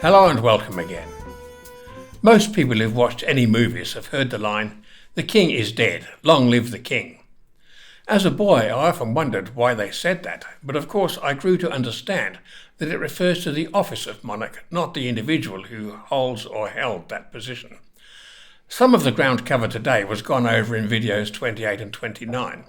Hello and welcome again. Most people who've watched any movies have heard the line, "The king is dead, long live the king." As a boy, I often wondered why they said that, but of course I grew to understand that it refers to the office of monarch, not the individual who holds or held that position. Some of the ground covered today was gone over in videos 28 and 29,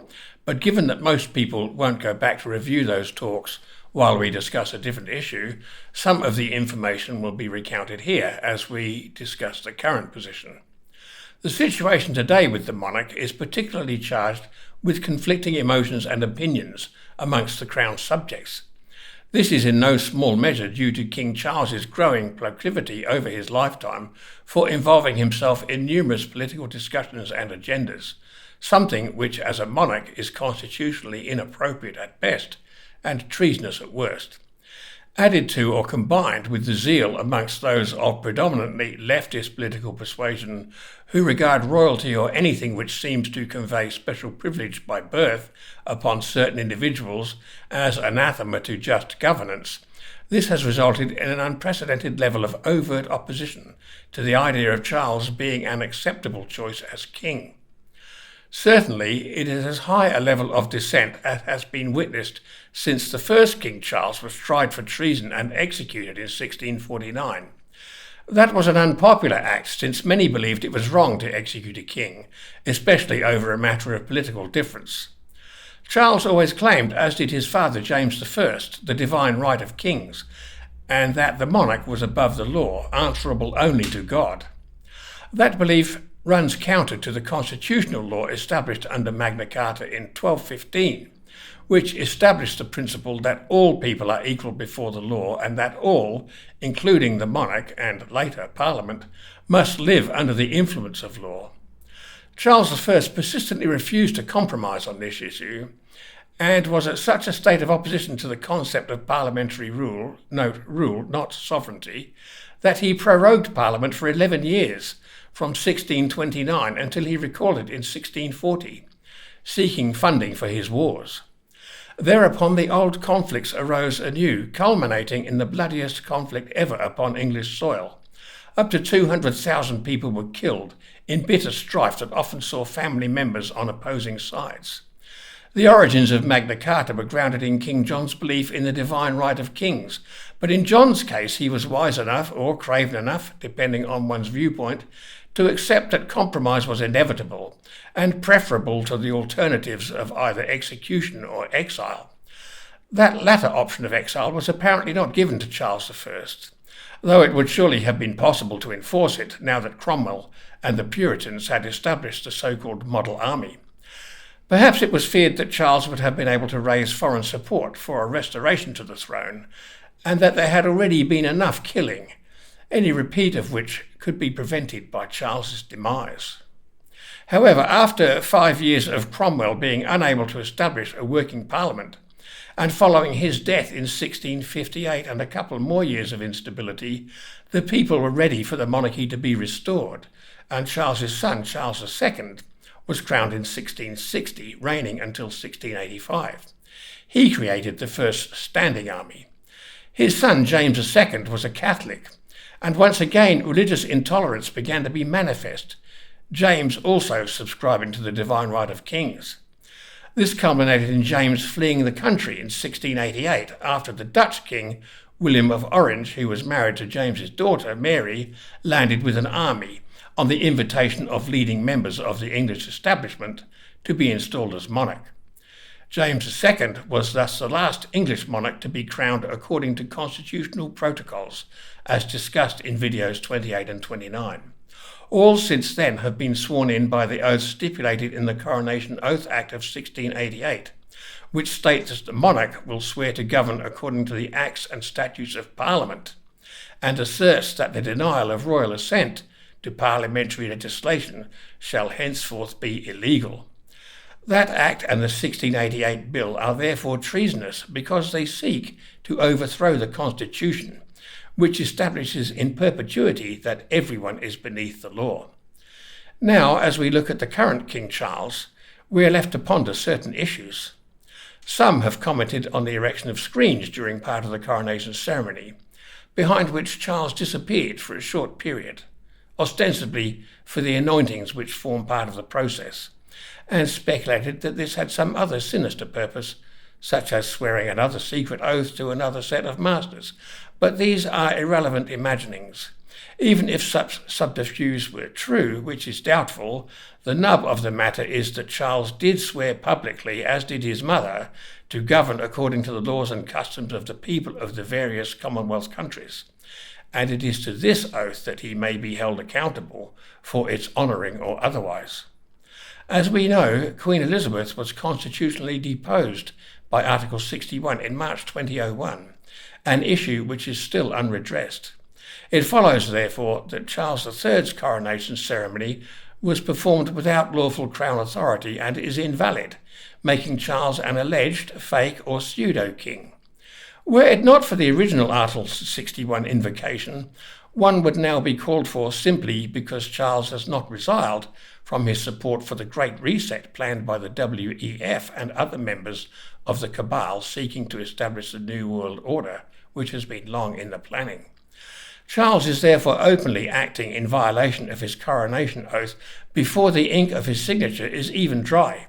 but given that most people won't go back to review those talks while we discuss a different issue, some of the information will be recounted here as we discuss the current position. The situation today with the monarch is particularly charged with conflicting emotions and opinions amongst the crown's subjects. This is in no small measure due to King Charles's growing proclivity over his lifetime for involving himself in numerous political discussions and agendas, something which as a monarch is constitutionally inappropriate at best and treasonous at worst. Added to or combined with the zeal amongst those of predominantly leftist political persuasion who regard royalty or anything which seems to convey special privilege by birth upon certain individuals as anathema to just governance, this has resulted in an unprecedented level of overt opposition to the idea of Charles being an acceptable choice as king. Certainly, it is as high a level of dissent as has been witnessed since the first King Charles was tried for treason and executed in 1649. That was an unpopular act since many believed it was wrong to execute a king, especially over a matter of political difference. Charles always claimed, as did his father James I, the divine right of kings, and that the monarch was above the law, answerable only to God. That belief runs counter to the constitutional law established under Magna Carta in 1215, which established the principle that all people are equal before the law and that all, including the monarch and later Parliament, must live under the influence of law. Charles I persistently refused to compromise on this issue and was at such a state of opposition to the concept of parliamentary rule, note rule, not sovereignty, that he prorogued Parliament for 11 years, from 1629 until he recalled it in 1640, seeking funding for his wars. Thereupon the old conflicts arose anew, culminating in the bloodiest conflict ever upon English soil. Up to 200,000 people were killed in bitter strife that often saw family members on opposing sides. The origins of Magna Carta were grounded in King John's belief in the divine right of kings, but in John's case he was wise enough, or craven enough, depending on one's viewpoint, to accept that compromise was inevitable and preferable to the alternatives of either execution or exile. That latter option of exile was apparently not given to Charles I, though it would surely have been possible to enforce it now that Cromwell and the Puritans had established the so-called model army. Perhaps it was feared that Charles would have been able to raise foreign support for a restoration to the throne, and that there had already been enough killing, any repeat of which could be prevented by Charles's demise. However, after 5 years of Cromwell being unable to establish a working parliament, and following his death in 1658 and a couple more years of instability, the people were ready for the monarchy to be restored, and Charles's son, Charles II, was crowned in 1660, reigning until 1685. He created the first standing army. His son, James II, was a Catholic, and once again religious intolerance began to be manifest, James also subscribing to the divine right of kings. This culminated in James fleeing the country in 1688 after the Dutch king, William of Orange, who was married to James's daughter, Mary, landed with an army on the invitation of leading members of the English establishment to be installed as monarch. James II was thus the last English monarch to be crowned according to constitutional protocols, as discussed in videos 28 and 29. All since then have been sworn in by the oath stipulated in the Coronation Oath Act of 1688, which states that the monarch will swear to govern according to the acts and statutes of Parliament, and asserts that the denial of royal assent to parliamentary legislation shall henceforth be illegal. That Act and the 1688 Bill are therefore treasonous because they seek to overthrow the Constitution, which establishes in perpetuity that everyone is beneath the law. Now, as we look at the current King Charles, we are left to ponder certain issues. Some have commented on the erection of screens during part of the coronation ceremony, behind which Charles disappeared for a short period, ostensibly for the anointings which form part of the process, and speculated that this had some other sinister purpose, such as swearing another secret oath to another set of masters. But these are irrelevant imaginings. Even if such subterfuge were true, which is doubtful, the nub of the matter is that Charles did swear publicly, as did his mother, to govern according to the laws and customs of the people of the various Commonwealth countries, and it is to this oath that he may be held accountable for its honouring or otherwise. As we know, Queen Elizabeth was constitutionally deposed by Article 61 in March 2001, an issue which is still unredressed. It follows, therefore, that Charles III's coronation ceremony was performed without lawful crown authority and is invalid, making Charles an alleged fake or pseudo-king. Were it not for the original Article 61 invocation, one would now be called for simply because Charles has not resiled from his support for the Great Reset planned by the WEF and other members of the cabal seeking to establish the New World Order, which has been long in the planning. Charles is therefore openly acting in violation of his coronation oath before the ink of his signature is even dry.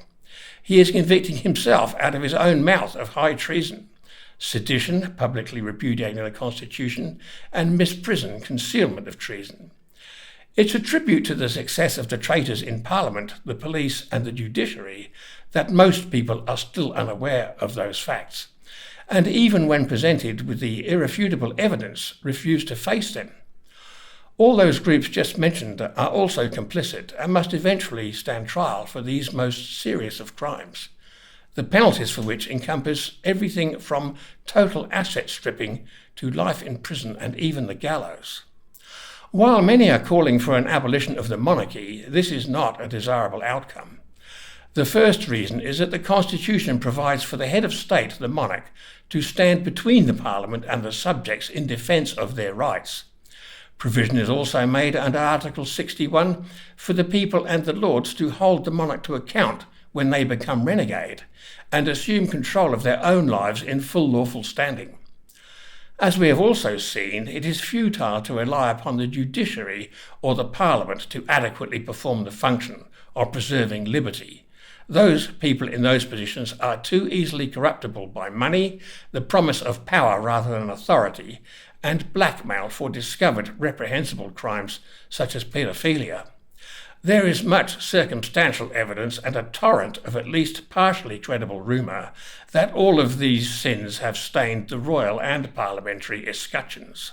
He is convicting himself out of his own mouth of high treason, sedition, publicly repudiating the Constitution, and misprision, concealment of treason. It's a tribute to the success of the traitors in Parliament, the police and the judiciary that most people are still unaware of those facts, and even when presented with the irrefutable evidence, refuse to face them. All those groups just mentioned are also complicit and must eventually stand trial for these most serious of crimes, the penalties for which encompass everything from total asset stripping to life in prison and even the gallows. While many are calling for an abolition of the monarchy, this is not a desirable outcome. The first reason is that the Constitution provides for the head of state, the monarch, to stand between the Parliament and the subjects in defence of their rights. Provision is also made under Article 61 for the people and the lords to hold the monarch to account when they become renegade and assume control of their own lives in full lawful standing. As we have also seen, it is futile to rely upon the judiciary or the Parliament to adequately perform the function of preserving liberty. Those people in those positions are too easily corruptible by money, the promise of power rather than authority, and blackmail for discovered reprehensible crimes such as paedophilia. There is much circumstantial evidence and a torrent of at least partially credible rumour that all of these sins have stained the royal and parliamentary escutcheons.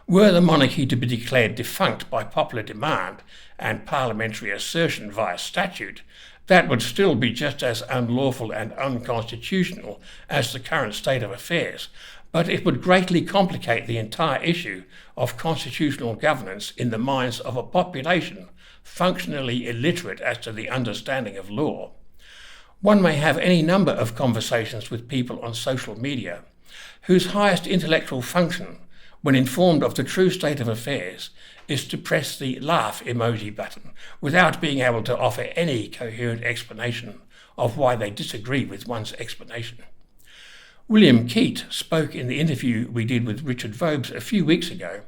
Were the monarchy to be declared defunct by popular demand and parliamentary assertion via statute, that would still be just as unlawful and unconstitutional as the current state of affairs, but it would greatly complicate the entire issue of constitutional governance in the minds of a population functionally illiterate as to the understanding of law. One may have any number of conversations with people on social media whose highest intellectual function, when informed of the true state of affairs, is to press the laugh emoji button without being able to offer any coherent explanation of why they disagree with one's explanation. William Keat spoke in the interview we did with Richard Vobes a few weeks ago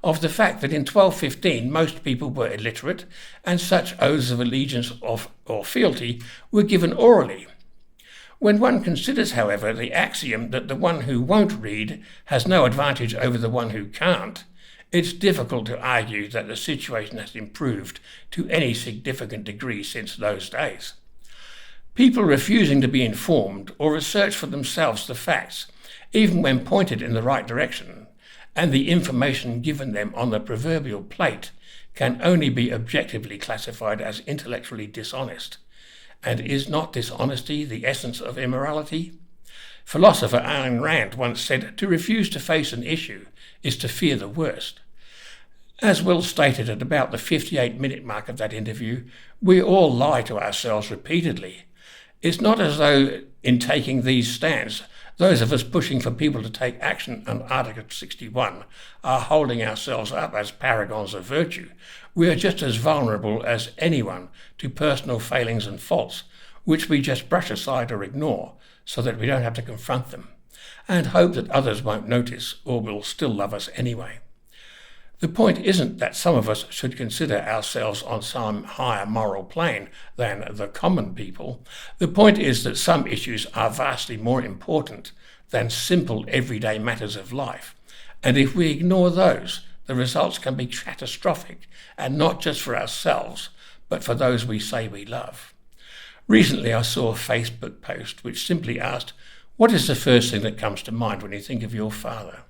of the fact that in 1215 most people were illiterate and such oaths of allegiance or fealty were given orally. When one considers, however, the axiom that the one who won't read has no advantage over the one who can't, it's difficult to argue that the situation has improved to any significant degree since those days. People refusing to be informed or research for themselves the facts, even when pointed in the right direction, and the information given them on the proverbial plate can only be objectively classified as intellectually dishonest. And is not dishonesty the essence of immorality? Philosopher Ayn Rand once said, "To refuse to face an issue is to fear the worst." As Will stated at about the 58-minute mark of that interview, we all lie to ourselves repeatedly. It's not as though in taking these stands, those of us pushing for people to take action on Article 61 are holding ourselves up as paragons of virtue. We are just as vulnerable as anyone to personal failings and faults, which we just brush aside or ignore so that we don't have to confront them. and hope that others won't notice or will still love us anyway. The point isn't that some of us should consider ourselves on some higher moral plane than the common people. The point is that some issues are vastly more important than simple everyday matters of life. And if we ignore those, the results can be catastrophic, and not just for ourselves, but for those we say we love. Recently I saw a Facebook post which simply asked, "What is the first thing that comes to mind when you think of your father?"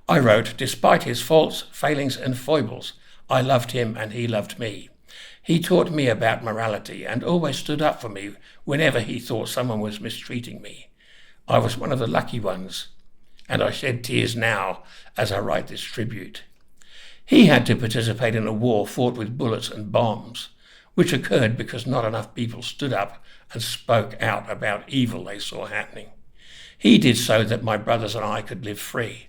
I wrote, "Despite his faults, failings and foibles, I loved him and he loved me. He taught me about morality and always stood up for me whenever he thought someone was mistreating me. I was one of the lucky ones, and I shed tears now as I write this tribute. He had to participate in a war fought with bullets and bombs, which occurred because not enough people stood up and spoke out about evil they saw happening. He did so that my brothers and I could live free.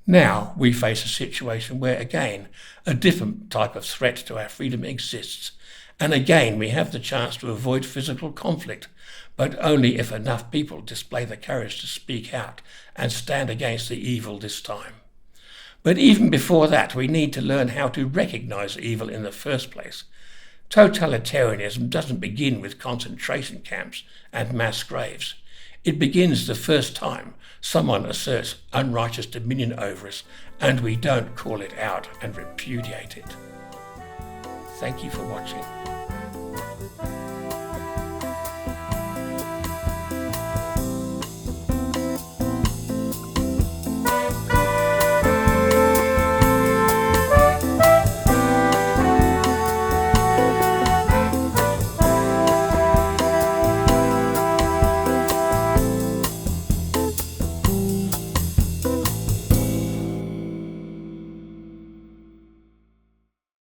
Now we face a situation where, again, a different type of threat to our freedom exists, and again we have the chance to avoid physical conflict, but only if enough people display the courage to speak out and stand against the evil this time. But even before that, we need to learn how to recognize evil in the first place. Totalitarianism doesn't begin with concentration camps and mass graves. It begins the first time someone asserts unrighteous dominion over us and we don't call it out and repudiate it. Thank you for watching.